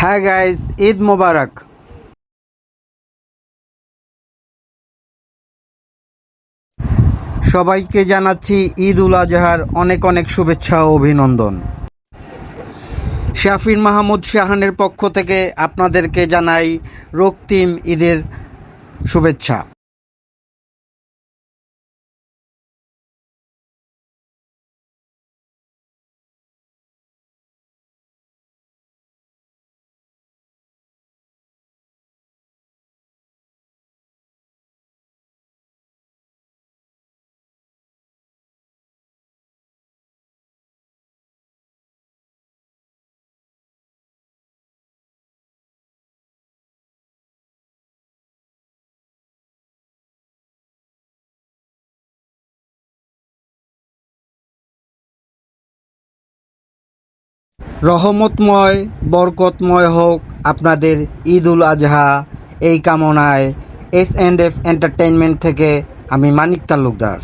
হ্যাঁ গাইস, ঈদ মোবারক। সবাইকে জানাচ্ছি ঈদ উল আজহার অনেক অনেক শুভেচ্ছা ও অভিনন্দন। শাফিন মাহমুদ শাহানের পক্ষ থেকে আপনাদেরকে জানাই রক্তিম ঈদের শুভেচ্ছা। রহমতময় বরকতময় হোক আপনাদের ঈদ উল আজহা, এই কামনায় এস অ্যান্ড এফ এন্টারটেইনমেন্ট থেকে আমি মানিক তালুকদার।